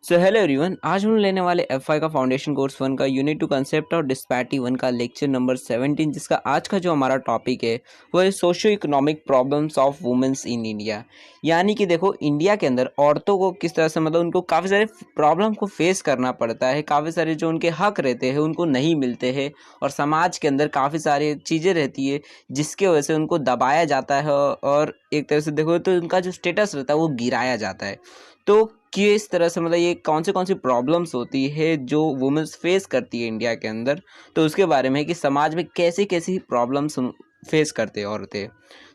So hello everyone, आज हम लेने वाले एफआई का फाउंडेशन कोर्स 1 का यूनिट 2 कंसेप्ट और डिस्पैरिटी 1 का लेक्चर नंबर 17, जिसका आज का जो हमारा टॉपिक है वो है socio economic problems of womens in India. यानी कि देखो, इंडिया के अंदर औरतों को किस तरह से मतलब उनको काफ़ी सारे प्रॉब्लम को फेस करना पड़ता है, काफ़ी सारे जो उनके हक रहते हैं उनको नहीं मिलते हैं, और समाज के अंदर काफ़ी सारी चीज़ें रहती है जिसके वजह से उनको दबाया जाता है, और एक तरह से देखो तो उनका जो स्टेटस रहता है वो गिराया जाता है। तो किस तरह से मतलब ये कौन सी प्रॉब्लम्स होती है जो वुमेन्स फेस करती है इंडिया के अंदर, तो उसके बारे में है कि समाज में कैसी कैसी प्रॉब्लम्स फेस करते हैं औरतें।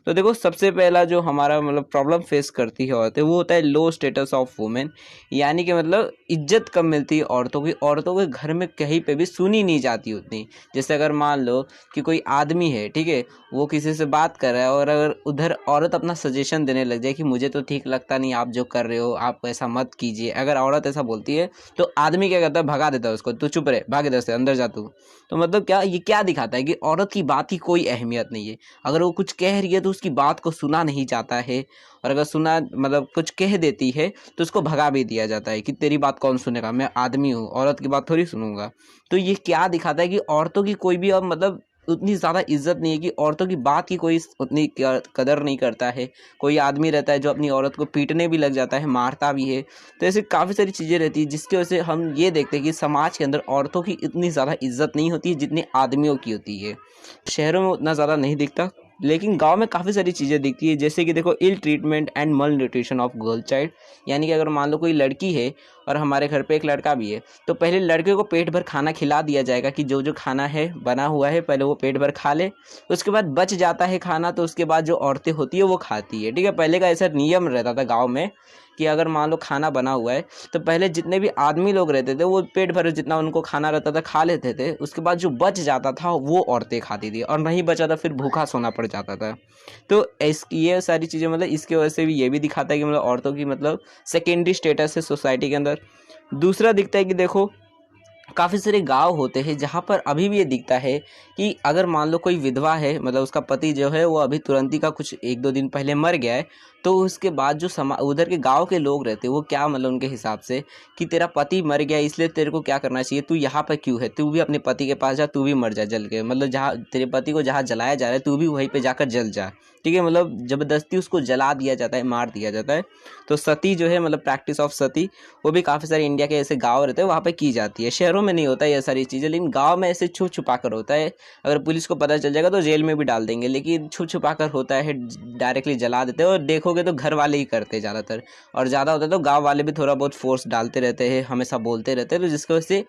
तो देखो, सबसे पहला जो हमारा मतलब प्रॉब्लम फेस करती है औरतें वो होता है लो स्टेटस ऑफ वुमेन। यानी कि मतलब इज्जत कम मिलती है औरतों के घर में कहीं पे भी सुनी नहीं जाती उतनी। जैसे अगर मान लो कि कोई आदमी है, ठीक है, वो किसी से बात कर रहा है और अगर उधर औरत अपना सजेशन देने लग जाए कि मुझे तो ठीक लगता नहीं आप जो कर रहे हो, आप ऐसा मत कीजिए, अगर औरत ऐसा बोलती है तो आदमी क्या करता है, भगा देता है उसको, तू चुप रहे, भाग इधर से, अंदर जा तू। तो मतलब क्या ये क्या दिखाता है कि औरत की बात की कोई अहमियत नहीं है। अगर वो कुछ कह रही है तो उसकी बात को सुना नहीं जाता है, और अगर सुना मतलब कुछ कह देती है तो उसको भगा भी दिया जाता है कि तेरी बात कौन सुनेगा, मैं आदमी हूँ, औरत की बात थोड़ी सुनूंगा। तो ये क्या दिखाता है कि औरतों की कोई भी अब मतलब उतनी ज़्यादा इज्जत नहीं है, कि औरतों की बात की कोई उतनी कदर नहीं करता है। कोई आदमी रहता है जो अपनी औरत को पीटने भी लग जाता है, मारता भी है। तो ऐसे काफ़ी सारी चीज़ें रहती है जिसकी वजह से हम ये देखते हैं कि समाज के अंदर औरतों की इतनी ज़्यादा इज्जत नहीं होती है जितनी आदमियों की होती है। शहरों में उतना ज़्यादा नहीं दिखता, लेकिन गांव में काफ़ी सारी चीज़ें दिखती है, जैसे कि देखो, इल ट्रीटमेंट एंड मल न्यूट्रिशन ऑफ गर्ल चाइल्ड। यानी कि अगर मान लो कोई लड़की है और हमारे घर पे एक लड़का भी है, तो पहले लड़के को पेट भर खाना खिला दिया जाएगा कि जो जो खाना है बना हुआ है पहले वो पेट भर खा ले। उसके बाद बच जाता है खाना तो उसके बाद जो औरतें होती है वो खाती है, ठीक है। पहले का ऐसा नियम रहता था गाँव में कि अगर मान लो खाना बना हुआ है तो पहले जितने भी आदमी लोग रहते थे वो पेट भर जितना उनको खाना रहता था खा लेते थे, उसके बाद जो बच जाता था वो औरतें खाती थी, और नहीं बचा था फिर भूखा सोना पड़ जाता था। तो इस ये सारी चीज़ें मतलब इसकी वजह से भी ये भी दिखाता है कि मतलब औरतों की मतलब सेकेंडरी स्टेटस है सोसाइटी के अंदर। दूसरा दिखता है कि देखो, काफ़ी सारे गांव होते हैं जहाँ पर अभी भी ये दिखता है कि अगर मान लो कोई विधवा है, मतलब उसका पति जो है वो अभी तुरंत ही का कुछ एक दो दिन पहले मर गया है, तो उसके बाद जो उधर के गांव के लोग रहते हैं वो क्या मतलब उनके हिसाब से कि तेरा पति मर गया इसलिए तेरे को क्या करना चाहिए, तू यहाँ पर क्यों है, तू भी अपने पति के पास जा, तू भी मर जा जल के, मतलब जहाँ तेरे पति को जहाँ जलाया जा रहा है तू भी वहीं पर जाकर जल जा, ठीक है। मतलब ज़बरदस्ती उसको जला दिया जाता है, मार दिया जाता है। तो सती जो है मतलब प्रैक्टिस ऑफ सती, वो भी काफ़ी सारे इंडिया के ऐसे गांव रहते हैं वहाँ पे की जाती है। शहरों में नहीं होता है ये सारी चीज़ें, लेकिन गांव में ऐसे छुप छुपा कर होता है। अगर पुलिस को पता चल जाएगा तो जेल में भी डाल देंगे, लेकिन छुप छुपा कर होता है, डायरेक्टली जला देते हैं। और देखोगे तो घर वाले ही करते हैं ज़्यादातर, और ज़्यादा होता है तो गाँव वाले भी थोड़ा बहुत फोर्स डालते रहते हैं, हमेशा बोलते रहते हैं, तो जिसकी वजह से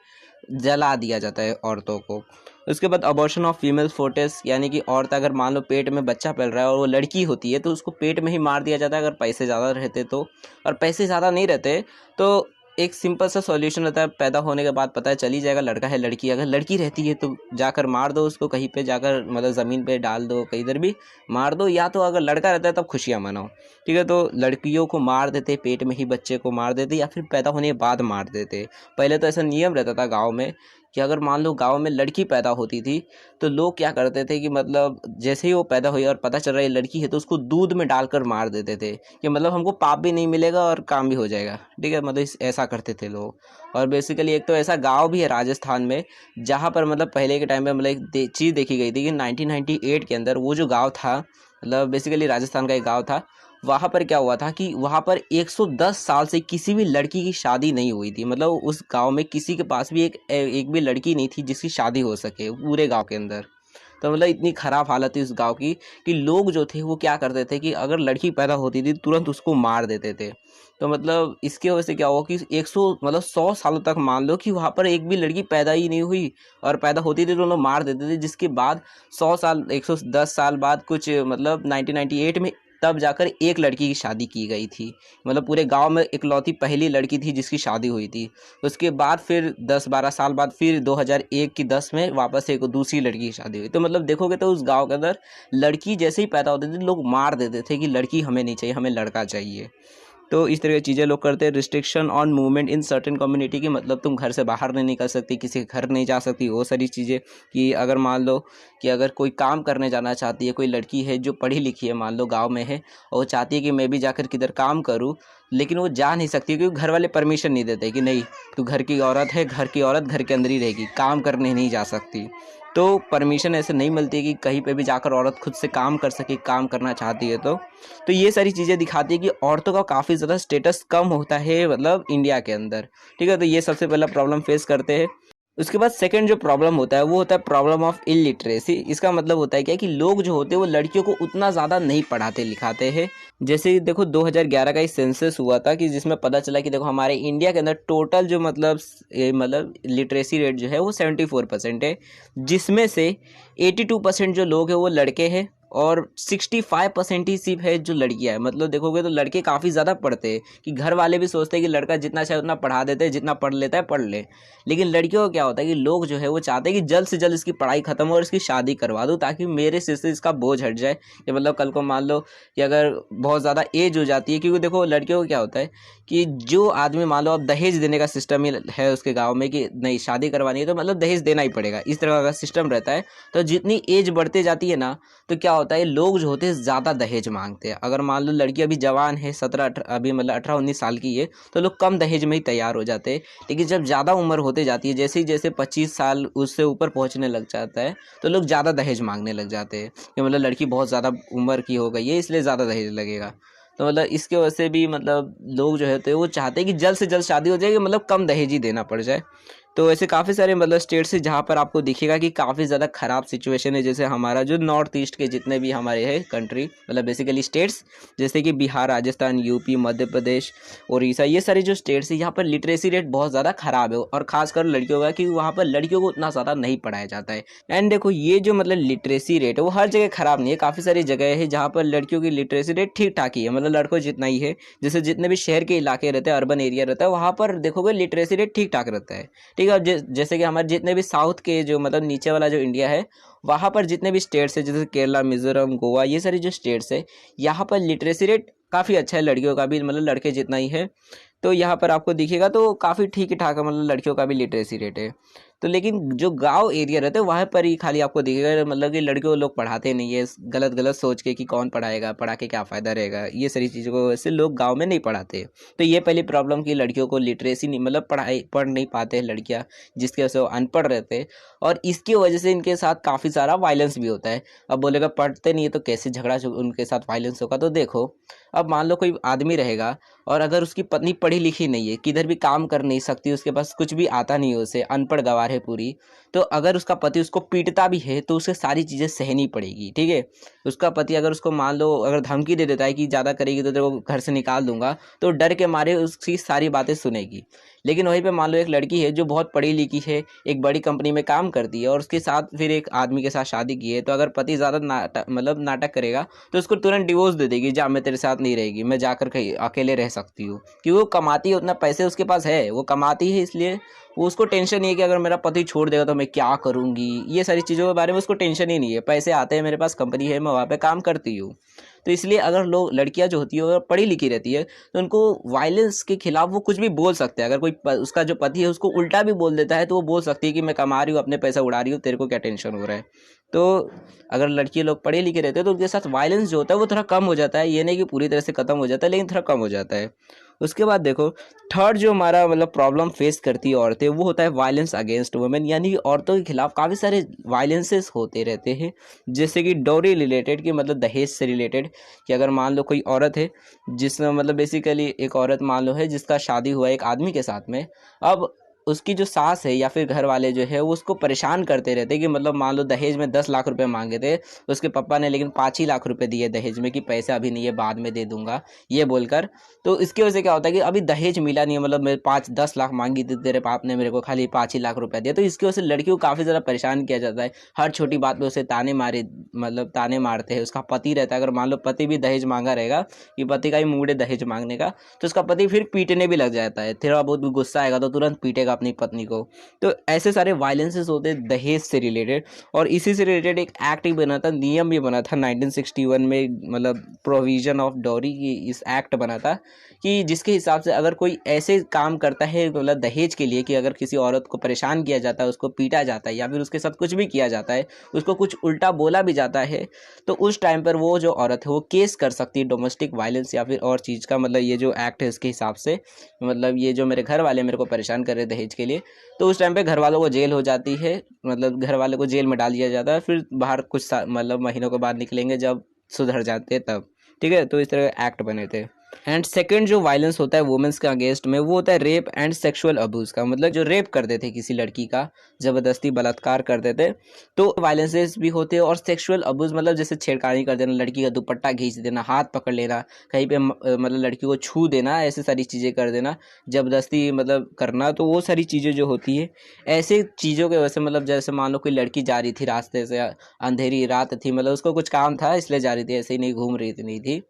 जला दिया जाता है औरतों को। उसके बाद अबॉर्शन ऑफ फीमेल फोर्टिस, यानी कि औरत अगर मान लो पेट में बच्चा पल रहा है और वो लड़की होती है तो उसको पेट में ही मार दिया जाता है अगर पैसे ज़्यादा रहते तो। और पैसे ज़्यादा नहीं रहते तो एक सिंपल सा सॉल्यूशन रहता है, पैदा होने के बाद पता चल ही जाएगा लड़का है लड़की। अगर लड़की रहती है तो जाकर मार दो उसको, कहीं पे जाकर मतलब ज़मीन पे डाल दो, कहीं इधर भी मार दो, या तो अगर लड़का रहता है तब खुशियाँ मनाओ, ठीक है। तो लड़कियों को मार देते, पेट में ही बच्चे को मार देते, या फिर पैदा होने के बाद मार देते। पहले तो ऐसा नियम रहता था गाँव में कि अगर मान लो गाँव में लड़की पैदा होती थी तो लोग क्या करते थे कि मतलब जैसे ही वो पैदा हुई और पता चल रहा है लड़की है तो उसको दूध में डालकर मार देते थे कि मतलब हमको पाप भी नहीं मिलेगा और काम भी हो जाएगा, ठीक है। मतलब ऐसा करते थे लोग। और बेसिकली एक तो ऐसा गांव भी है राजस्थान में जहाँ पर मतलब पहले के टाइम में मतलब एक चीज़ देखी गई थी कि 1998 के अंदर वो जो गाँव था, मतलब बेसिकली राजस्थान का एक गाँव था, वहाँ पर क्या हुआ था कि वहाँ पर 110 साल से किसी भी लड़की की शादी नहीं हुई थी। मतलब उस गांव में किसी के पास भी एक भी लड़की नहीं थी जिसकी शादी हो सके पूरे गांव के अंदर। तो मतलब इतनी ख़राब हालत थी उस गांव की कि लोग जो थे वो क्या करते थे कि अगर लड़की पैदा होती थी तुरंत उसको मार देते थे। तो मतलब इसकी वजह से क्या हुआ कि 100 मतलब 100 सालों तक मान लो कि वहाँ पर एक भी लड़की पैदा ही नहीं हुई, और पैदा होती थी तो लोग मार देते थे। जिसके बाद 100 साल 110 साल बाद कुछ मतलब 1998 में तब जाकर एक लड़की की शादी की गई थी। मतलब पूरे गांव में इकलौती पहली लड़की थी जिसकी शादी हुई थी। उसके बाद फिर 10-12 साल बाद फिर 2001 की 10 में वापस एक दूसरी लड़की की शादी हुई। तो मतलब देखोगे तो उस गांव के अंदर लड़की जैसे ही पैदा होती थी लोग मार देते थे कि लड़की हमें नहीं चाहिए, हमें लड़का चाहिए। तो इस तरह की चीज़ें लोग करते हैं। Restriction on movement in certain community की मतलब तुम घर से बाहर नहीं निकल सकती, किसी के घर नहीं जा सकती, वो सारी चीज़ें। कि अगर मान लो कि अगर कोई काम करने जाना चाहती है, कोई लड़की है जो पढ़ी लिखी है, मान लो गांव में है, और वो चाहती है कि मैं भी जाकर किधर काम करूं, लेकिन वो जा नहीं सकती क्योंकि घर वाले परमिशन नहीं देते कि नहीं, तू घर की औरत है, घर की औरत घर के अंदर ही रहेगी, काम करने नहीं जा सकती। तो परमिशन ऐसे नहीं मिलती कि कहीं पे भी जाकर औरत खुद से काम कर सके, काम करना चाहती है तो ये सारी चीज़ें दिखाती है कि औरतों का काफ़ी ज़्यादा स्टेटस कम होता है मतलब इंडिया के अंदर। ठीक है, तो ये सबसे पहला प्रॉब्लम फेस करते हैं। उसके बाद सेकंड जो प्रॉब्लम होता है वो होता है प्रॉब्लम ऑफ इलिटरेसी। इसका मतलब होता है क्या कि लोग जो होते हैं वो लड़कियों को उतना ज़्यादा नहीं पढ़ाते लिखाते हैं। जैसे देखो 2011 का ही सेंसस हुआ था कि जिसमें पता चला कि देखो हमारे इंडिया के अंदर टोटल जो मतलब लिटरेसी रेट जो है वो 74% है, जिसमें से 82% जो लोग हैं वो लड़के हैं और 65% ही सिर्फ है जो लड़कियां है। मतलब देखोगे तो लड़के काफ़ी ज़्यादा पढ़ते हैं कि घर वाले भी सोचते हैं कि लड़का जितना चाहे उतना पढ़ा देते हैं, जितना पढ़ लेता है पढ़ ले। लेकिन लड़कियों को क्या होता है कि लोग जो है वो चाहते हैं कि जल्द से जल्द इसकी पढ़ाई खत्म हो और इसकी शादी करवा दो ताकि मेरे सिर से इसका बोझ हट जाए। कि मतलब कल को मान लो कि अगर बहुत ज़्यादा एज हो जाती है, क्योंकि देखो लड़कियों को क्या होता है कि जो आदमी मान लो अब दहेज देने का सिस्टम ही है उसके गाँव में कि नहीं शादी करवानी है तो मतलब दहेज देना ही पड़ेगा, इस तरह का सिस्टम रहता है। तो जितनी एज बढ़ते जाती है ना तो क्या होता है लोग जो होते हैं ज़्यादा दहेज मांगते हैं। अगर मान लो लड़की अभी जवान है 17 अभी मतलब 18-19 साल की है तो लोग कम दहेज में ही तैयार हो जाते हैं। लेकिन जब ज़्यादा उम्र होते जाती है, जैसे ही जैसे 25 साल उससे ऊपर पहुंचने लग जाता है तो लोग ज़्यादा दहेज मांगने लग जाते हैं कि मतलब लड़की बहुत ज़्यादा उम्र की हो गई है इसलिए ज़्यादा दहेज लगेगा। तो मतलब इसके वजह से भी मतलब लोग जो है वो चाहते हैं कि जल्द से जल्द शादी हो जाए कि मतलब कम दहेज ही देना पड़ जाए। तो ऐसे काफ़ी सारे मतलब स्टेट्स है जहाँ पर आपको दिखेगा कि काफ़ी ज़्यादा ख़राब सिचुएशन है। जैसे हमारा जो नॉर्थ ईस्ट के जितने भी हमारे हैं कंट्री मतलब बेसिकली स्टेट्स, जैसे कि बिहार, राजस्थान, यूपी, मध्य प्रदेश, उड़ीसा, ये सारे जो स्टेट्स है यहाँ पर लिटरेसी रेट बहुत ज़्यादा ख़राब है और ख़ासकर लड़कियों का, कि वहाँ पर लड़कियों को उतना ज़्यादा नहीं पढ़ाया जाता है। एंड देखो ये जो मतलब लिटरेसी रेट है वो हर जगह ख़राब नहीं है, काफ़ी सारी जगह है जहाँ पर लड़कियों की लिटरेसी रेट ठीक ठाक ही है, मतलब लड़कों जितना ही है। जैसे जितने भी शहर के इलाके रहते हैं, अर्बन एरिया रहता है, वहाँ पर देखोगे लिटरेसी रेट ठीक ठाक रहता है। ठीक है, अब जैसे कि हमारे जितने भी साउथ के जो मतलब नीचे वाला जो इंडिया है वहाँ पर जितने भी स्टेट्स है जैसे केरला, मिजोरम, गोवा, ये सारी जो स्टेट्स है यहाँ पर लिटरेसी रेट काफ़ी अच्छा है, लड़कियों का भी मतलब लड़के जितना ही है। तो यहाँ पर आपको दिखेगा तो काफ़ी ठीक ठाक है, मतलब लड़कियों का भी लिटरेसी रेट है। तो लेकिन जो गांव एरिया रहते हैं वहाँ पर ही खाली आपको दिखेगा मतलब कि लड़कियों को लोग पढ़ाते नहीं है, गलत गलत सोच के कि कौन पढ़ाएगा, पढ़ा के क्या फ़ायदा रहेगा, ये सारी चीज़ों को वैसे लोग गांव में नहीं पढ़ाते। तो ये पहली प्रॉब्लम कि लड़कियों को लिटरेसी नहीं मतलब पढ़ाई पढ़ नहीं पाते हैं लड़कियाँ, जिसकी वजह से वो अनपढ़ रहते हैं और इसकी वजह से इनके साथ काफ़ी सारा वायलेंस भी होता है। अब बोलेगा पढ़ते नहीं है तो कैसे झगड़ा उनके साथ वायलेंस होगा। तो देखो अब मान लो कोई आदमी रहेगा और अगर उसकी पत्नी पढ़ी लिखी नहीं है, किधर भी काम कर नहीं सकती, उसके पास कुछ भी आता नहीं है, उसे अनपढ़ गवार है पूरी, तो अगर उसका पति उसको पीटता भी है तो उसे सारी चीज़ें सहनी पड़ेगी। ठीक है, उसका पति अगर उसको मान लो अगर धमकी दे देता है कि ज़्यादा करेगी तो तेरे को घर से निकाल दूंगा, तो डर के मारे उसकी सारी बातें सुनेगी। लेकिन वहीं पे मान लो एक लड़की है जो बहुत पढ़ी लिखी है, एक बड़ी कंपनी में काम करती है और उसके साथ फिर एक आदमी के साथ शादी की है, तो अगर पति ज़्यादा नाटक करेगा तो उसको तुरंत डिवोर्स दे देगी, जा मैं तेरे साथ नहीं रहेगी, मैं जाकर कहीं अकेले रह सकती हूँ। क्योंकि वो कमाती है, उतना पैसे उसके पास है, वो कमाती है, इसलिए वो उसको टेंशन नहीं है कि अगर मेरा पति छोड़ देगा तो मैं क्या करूँगी, ये सारी चीज़ों के बारे में उसको टेंशन ही नहीं है। पैसे आते हैं, मेरे पास कंपनी है, मैं वहाँ पे काम करती हूँ। तो इसलिए अगर लोग लड़कियां जो होती है अगर पढ़ी लिखी रहती है तो उनको वायलेंस के खिलाफ वो कुछ भी बोल सकते हैं। अगर कोई उसका जो पति है उसको उल्टा भी बोल देता है तो वो बोल सकती है कि मैं कमा रही हूँ, अपने पैसा उड़ा रही हूँ, तेरे को क्या टेंशन हो रहा है। तो अगर लड़की लोग पढ़े लिखे रहते हैं तो उनके साथ वायलेंस जो होता है वो थोड़ा कम हो जाता है। ये नहीं कि पूरी तरह से खत्म हो जाता है, लेकिन थोड़ा कम हो जाता है। उसके बाद देखो थर्ड जो हमारा मतलब प्रॉब्लम फेस करती है औरतें, वो होता है वायलेंस अगेंस्ट वुमेन, यानी कि औरतों के खिलाफ काफ़ी सारे वायलेंसेस होते रहते हैं। जैसे कि डोरी रिलेटेड, कि मतलब दहेज से रिलेटेड, कि अगर मान लो कोई औरत है जिसमें मतलब बेसिकली एक औरत मान लो है जिसका शादी हुआ है एक आदमी के साथ में, अब उसकी जो सास है या फिर घर वाले जो है वो उसको परेशान करते रहते हैं कि मतलब मान लो दहेज में 10 लाख रुपए मांगे थे उसके पापा ने, लेकिन 5 ही लाख रुपए दिए दहेज में कि पैसा अभी नहीं है, बाद में दे दूंगा, ये बोलकर। तो इसकी वजह से क्या होता है कि अभी दहेज मिला नहीं है, मतलब मैं 5-10 लाख मांगी थी, तेरे बाप ने मेरे को खाली 5 ही लाख रुपया दिया। तो इसकी वजह से लड़कियों को काफ़ी ज़्यादा परेशान किया जाता है, हर छोटी बात पे उसे ताने मारते हैं। उसका पति रहता है, अगर मान लो पति भी दहेज मांगा रहेगा कि पति का ही मूड है दहेज मांगने का, तो उसका पति फिर पीटने भी लग जाता है, थोड़ा बहुत भी गुस्सा आएगा तो तुरंत पीटेगा अपनी पत्नी को। तो ऐसे सारे वायलेंसेस होते हैं दहेज से रिलेटेड, और इसी से रिलेटेड एक एक्ट ही बना था, नियम भी बना था 1961 में, मतलब प्रोविजन ऑफ डॉरी की इस एक्ट बना था कि जिसके हिसाब से अगर कोई ऐसे काम करता है मतलब दहेज के लिए, कि अगर किसी औरत को परेशान किया जाता है, उसको पीटा जाता है या फिर उसके साथ कुछ भी किया जाता है, उसको कुछ उल्टा बोला भी जाता है, तो उस टाइम पर वो जो औरत है वो केस कर सकती है डोमेस्टिक वायलेंस या फिर और चीज़ का। मतलब ये जो एक्ट है इसके हिसाब से, मतलब ये जो मेरे घर वाले मेरे को परेशान कर रहे दहेज के लिए, तो उस टाइम पे घर वालों को जेल हो जाती है, मतलब घर वाले को जेल में डाल दिया जाता है, फिर बाहर कुछ मतलब महीनों के बाद निकलेंगे जब सुधर जाते हैं तब। ठीक है, तो इस तरह के एक्ट बने थे। एंड सेकंड जो वायलेंस होता है वुमेन्स के अगेंस्ट में, वो होता है रेप एंड सेक्सुअल अब्यूज़ का। मतलब जो रेप कर देते किसी लड़की का, ज़बरदस्ती बलात्कार कर देते, तो वायलेंसेस भी होते हैं। और सेक्सुअल अब्यूज़ मतलब जैसे छेड़खानी कर देना, लड़की का दुपट्टा खींच देना, हाथ पकड़ लेना, कहीं पे मतलब लड़की को छू देना, ऐसे सारी चीज़ें कर देना, ज़बरदस्ती मतलब करना, तो वो सारी चीज़ें जो होती है ऐसे चीज़ों की वजह से, मतलब जैसे मान लो कोई लड़की जा रही थी रास्ते से, अंधेरी रात थी, मतलब उसको कुछ काम था इसलिए जा रही थी, ऐसे ही नहीं घूम रही थी, नहीं थी,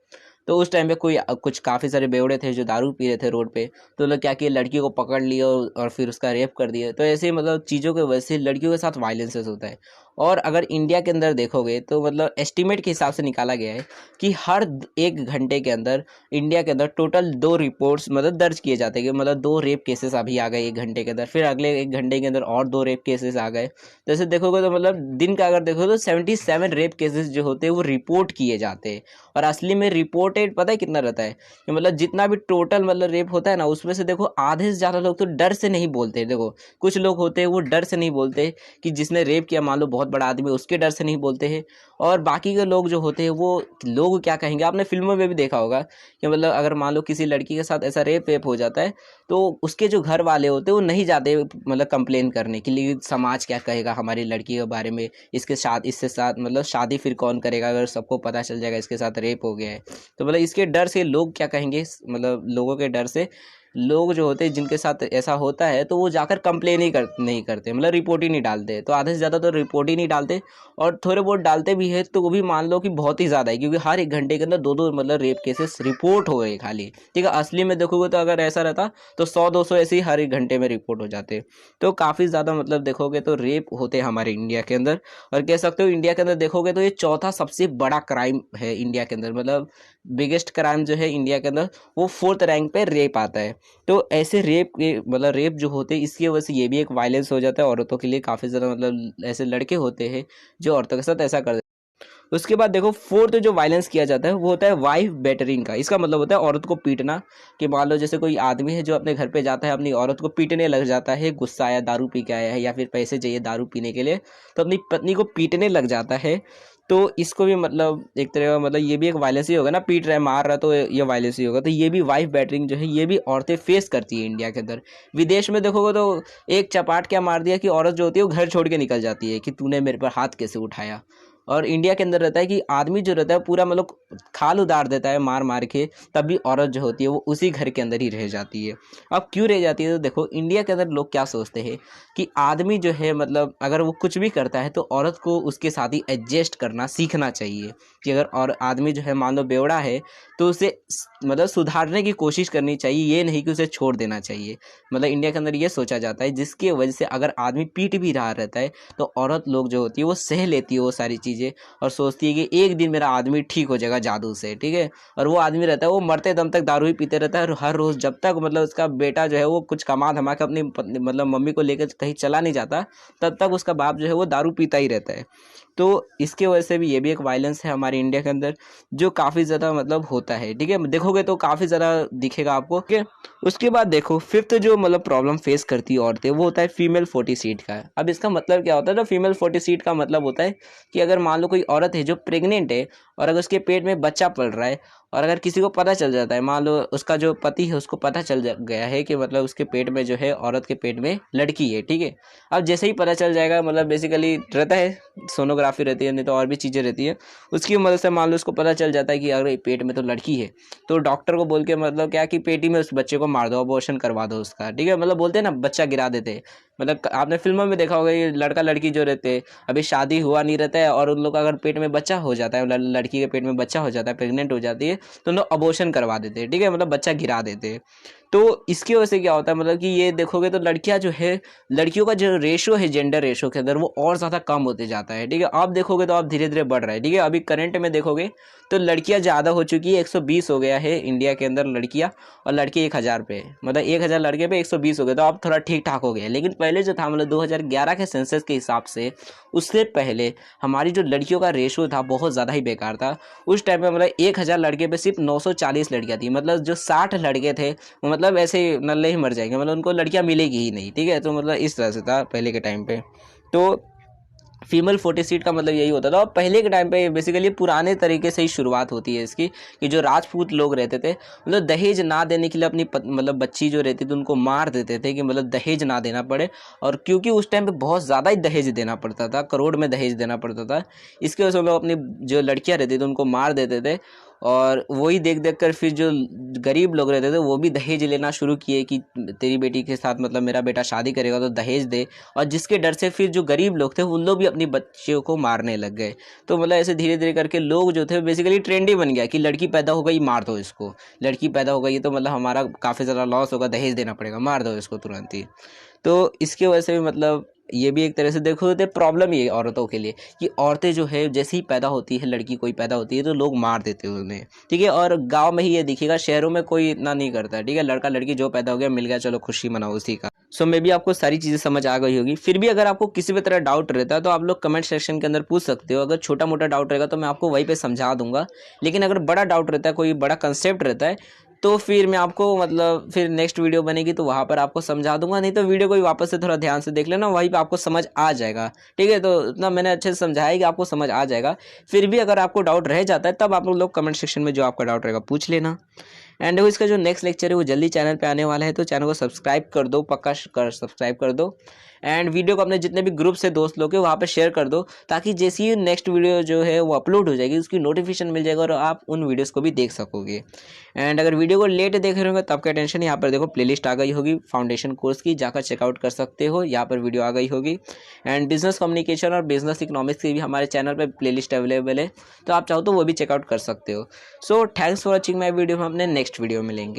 तो उस टाइम पे कोई कुछ काफ़ी सारे बेवड़े थे जो दारू पी रहे थे रोड पे, तो लोग क्या किए, लड़की को पकड़ लिया और फिर उसका रेप कर दिया। तो ऐसे मतलब चीज़ों की वजह से लड़कियों के साथ वायलेंसेस होता है। और अगर इंडिया के अंदर देखोगे तो मतलब एस्टिमेट के हिसाब से निकाला गया है कि हर 1 घंटे के अंदर इंडिया के अंदर टोटल 2 रिपोर्ट्स मतलब दर्ज किए जाते हैं, कि मतलब 2 रेप केसेस अभी आ गए 1 घंटे के अंदर, फिर अगले 1 घंटे के अंदर और 2 रेप केसेस आ गए। जैसे देखोगे तो मतलब दिन का अगर देखो तो 77 रेप केसेस जो होते हैं वो रिपोर्ट किए जाते हैं, और असली में रिपोर्टेड पता है कितना रहता है, कि मतलब जितना भी टोटल मतलब रेप होता है ना, उसमें से देखो आधे से ज़्यादा लोग तो डर से नहीं बोलते। देखो कुछ लोग होते हैं वो डर से नहीं बोलते, कि जिसने रेप किया मान लो बहुत बड़ा आदमी, उसके डर से नहीं बोलते हैं। और बाकी के लोग जो होते हैं वो लोग क्या कहेंगे, आपने फिल्मों में भी देखा होगा कि मतलब अगर मान लो किसी लड़की के साथ ऐसा रेप वेप हो जाता है, तो उसके जो घर वाले होते हैं वो नहीं जाते मतलब कंप्लेन करने के लिए, समाज क्या कहेगा हमारी लड़की के बारे में, इसके साथ इससे साथ मतलब शादी फिर कौन करेगा अगर सबको पता चल जाएगा इसके साथ रेप हो गया है। तो मतलब इसके डर से लोग क्या कहेंगे, मतलब लोगों के डर से लोग जो होते हैं जिनके साथ ऐसा होता है, तो वो जाकर कंप्लेन ही नहीं करते, मतलब रिपोर्ट ही नहीं डालते। तो आधे से ज़्यादा तो रिपोर्ट ही नहीं डालते, और थोड़े बहुत डालते भी है तो वो भी मान लो कि बहुत ही ज़्यादा है, क्योंकि हर 1 घंटे के अंदर 2-2 मतलब रेप केसेस रिपोर्ट हो गए खाली। ठीक है, असली में देखोगे तो अगर ऐसा रहता तो 100-200 ऐसे ही हर 1 घंटे में रिपोर्ट हो जाते। तो काफ़ी ज़्यादा मतलब देखोगे तो रेप होते हैं हमारे इंडिया के अंदर। और कह सकते हो इंडिया के अंदर देखोगे तो ये चौथा सबसे बड़ा क्राइम है इंडिया के अंदर, मतलब बिगेस्ट क्राइम जो है इंडिया के अंदर, वो 4th रैंक पे रेप आता है। तो ऐसे रेप के मतलब रेप जो होते हैं इसकी वजह से ये भी एक वायलेंस हो जाता है औरतों के लिए काफ़ी ज़्यादा, मतलब ऐसे लड़के होते हैं जो औरतों के साथ ऐसा कर। उसके बाद देखो फोर्थ जो वायलेंस किया जाता है वो होता है वाइफ बेटरिंग का। इसका मतलब होता है औरत को पीटना, कि मान लो जैसे कोई आदमी है जो अपने घर पे जाता है अपनी औरत को पीटने लग जाता है, गुस्सा आया, दारू पी के आया है या फिर पैसे चाहिए दारू पीने के लिए, तो अपनी पत्नी को पीटने लग जाता है। तो इसको भी मतलब एक तरह का मतलब ये भी एक वायलेंस ही होगा ना, पीट रहा है मार रहा है तो ये वायलेंस ही होगा। तो ये भी वाइफ बेटरिंग जो है ये भी औरतें फेस करती है इंडिया के अंदर। विदेश में देखोगे तो एक चपाट क्या मार दिया कि औरत जो होती है वो घर छोड़ के निकल जाती है कि तूने मेरे पर हाथ कैसे उठाया। और इंडिया के अंदर रहता है कि आदमी जो रहता है पूरा मतलब खाल उतार देता है मार मार के, तब भी औरत जो होती है वो उसी घर के अंदर ही रह जाती है। अब क्यों रह जाती है, तो देखो इंडिया के अंदर लोग क्या सोचते हैं कि आदमी जो है मतलब अगर वो कुछ भी करता है तो औरत को उसके साथ ही एडजस्ट करना सीखना चाहिए, कि अगर और आदमी जो है मान लो बेवड़ा है तो उसे मतलब सुधारने की कोशिश करनी चाहिए, ये नहीं कि उसे छोड़ देना चाहिए। मतलब इंडिया के अंदर ये सोचा जाता है, जिसकी वजह से अगर आदमी पीट भी रहा रहता है तो औरत लोग जो होती है वो सह लेती है वो सारी चीज़ें, और सोचती है कि एक दिन मेरा आदमी ठीक हो जाएगा जादू से। ठीक है, और वो आदमी रहता है वो मरते दम तक दारू ही पीते रहता है, और हर रोज़ जब तक मतलब उसका बेटा जो है वो कुछ कमा धमा के अपनी मतलब मम्मी को लेकर कहीं चला नहीं जाता, तब तक उसका बाप जो है वो दारू पीता ही रहता है। तो इसके वजह से भी ये भी एक वायलेंस है हमारे इंडिया के अंदर जो काफ़ी ज़्यादा मतलब होता है। ठीक है, देखोगे तो काफ़ी ज़्यादा दिखेगा आपको। ठीक है, उसके बाद देखो फिफ्थ जो मतलब प्रॉब्लम फेस करती है औरतें वो होता है फीमेल फोर्टिसीड का। अब इसका मतलब क्या होता है, तो फीमेल फोर्टिसीड का मतलब होता है कि अगर मान लो कोई औरत है जो प्रेग्नेंट है और अगर उसके पेट में बच्चा पल रहा है, और अगर किसी को पता चल जाता है, मान लो उसका जो पति है उसको पता चल गया है कि मतलब उसके पेट में जो है औरत के पेट में लड़की है। ठीक है, अब जैसे ही पता चल जाएगा मतलब बेसिकली रहता है सोनोग्राफी रहती है, नहीं तो और भी चीज़ें रहती है, उसकी मदद से मान लो उसको पता चल जाता है कि अगर पेट में तो लड़की है, तो डॉक्टर को बोल के मतलब क्या कि पेटी में उस बच्चे को मार दो, अबॉर्शन करवा दो उसका। ठीक है, मतलब बोलते हैं ना बच्चा गिरा देते हैं। मतलब आपने फिल्मों में देखा होगा ये लड़का लड़की जो रहते हैं अभी शादी हुआ नहीं रहता है, और उन लोग का अगर पेट में बच्चा हो जाता है, लड़की के पेट में बच्चा हो जाता है, प्रेग्नेंट हो जाती है, तो उन लोग अबॉर्शन करवा देते हैं। ठीक है, मतलब बच्चा गिरा देते हैं। तो इसकी वजह से क्या होता है, मतलब कि ये देखोगे तो लड़कियां जो है, लड़कियों का जो रेशो है जेंडर रेशो के अंदर, वो और ज़्यादा कम होते जाता है। ठीक है, आप देखोगे तो आप धीरे धीरे बढ़ रहा है। ठीक है, अभी करंट में देखोगे तो लड़कियां ज़्यादा हो चुकी है, 120 हो गया है इंडिया के अंदर लड़कियां, और लड़के 1000 पे, मतलब 1000 लड़के पे 120 हो गए, तो अब थोड़ा ठीक ठाक हो गया। लेकिन पहले जो था, मतलब 2011 के सेंसस के हिसाब से, उससे पहले हमारी जो लड़कियों का रेशो था बहुत ज़्यादा ही बेकार था। उस टाइम पे मतलब 1000 लड़के पे सिर्फ 940 लड़कियां थी, मतलब जो 60 लड़के थे वो मतलब ऐसे नल्ले ही मर जाएंगे, मतलब उनको लड़कियां मिलेगी ही नहीं। ठीक है, तो मतलब इस तरह से था पहले के टाइम पे। तो फीमेल 40 सीट का मतलब यही होता था। और पहले के टाइम पे बेसिकली पुराने तरीके से ही शुरुआत होती है इसकी, कि जो राजपूत लोग रहते थे, मतलब दहेज ना देने के लिए अपनी मतलब बच्ची जो रहती थी उनको मार देते थे, कि मतलब दहेज ना देना पड़े। और क्योंकि उस टाइम पे बहुत ज़्यादा ही दहेज देना पड़ता था, करोड़ में दहेज देना पड़ता था, इसके वजह से लोग अपनी जो लड़कियाँ रहती थी उनको मार देते थे। और वही देख देख कर फिर जो गरीब लोग रहते थे वो भी दहेज लेना शुरू किए, कि तेरी बेटी के साथ मतलब मेरा बेटा शादी करेगा तो दहेज दे। और जिसके डर से फिर जो गरीब लोग थे उन लोग भी अपनी बच्चियों को मारने लग गए। तो मतलब ऐसे धीरे धीरे करके लोग जो थे बेसिकली ट्रेंड ही बन गया, कि लड़की पैदा हो गई मार दो इसको, लड़की पैदा हो गई तो मतलब हमारा काफ़ी ज़्यादा लॉस होगा, दहेज देना पड़ेगा, मार दो इसको तुरंत ही। तो इसकी वजह से भी मतलब ये भी एक तरह से देखो तो प्रॉब्लम ही है औरतों के लिए, कि औरतें जो है जैसे ही पैदा होती है, लड़की कोई पैदा होती है तो लोग मार देते हैं उन्हें। ठीक है, और गांव में ही ये दिखेगा, शहरों में कोई इतना नहीं करता। ठीक है, लड़का लड़की जो पैदा हो गया मिल गया, चलो खुशी मनाओ उसी का। सो मे बी आपको सारी चीज़ें समझ आ गई होगी। फिर भी अगर आपको किसी भी तरह डाउट रहता है तो आप लोग कमेंट सेक्शन के अंदर पूछ सकते हो। अगर छोटा मोटा डाउट रहेगा तो मैं आपको वहीं पे समझा दूंगा। लेकिन अगर बड़ा डाउट रहता है, कोई बड़ा कंसेप्ट रहता है, तो फिर मैं आपको मतलब फिर नेक्स्ट वीडियो बनेगी तो वहाँ पर आपको समझा दूंगा। नहीं तो वीडियो को भी वापस से थोड़ा ध्यान से देख लेना, वहीं पे आपको समझ आ जाएगा। ठीक है, तो इतना मैंने अच्छे से समझाया है कि आपको समझ आ जाएगा। फिर भी अगर आपको डाउट रह जाता है तब आप लोग कमेंट सेक्शन में जो आपका डाउट रहेगा पूछ लेना। एंड वो इसका जो नेक्स्ट लेक्चर है वो जल्दी चैनल पे आने वाला है, तो चैनल को सब्सक्राइब कर दो, पक्का सब्सक्राइब कर दो। एंड वीडियो को अपने जितने भी ग्रुप से दोस्त लोग हैं वहाँ पे शेयर कर दो, ताकि जैसे ही नेक्स्ट वीडियो जो है वो अपलोड हो जाएगी उसकी नोटिफिकेशन मिल जाएगा और आप उन वीडियोस को भी देख सकोगे। एंड अगर वीडियो को लेट देख रहे होंगे तब का टेंशन, यहाँ पर देखो प्लेलिस्ट आ गई होगी फाउंडेशन कोर्स की, जाकर चेकआउट कर सकते हो, यहाँ पर वीडियो आ गई होगी। एंड बिजनेस कम्युनिकेशन और बिजनेस इकोनॉमिक्स की भी हमारे चैनल पर प्लेलिस्ट अवेलेबल है, तो आप चाहो तो वो भी चेकआउट कर सकते हो। So thanks for watching my video, हम अपने नेक्स्ट वीडियो में मिलेंगे।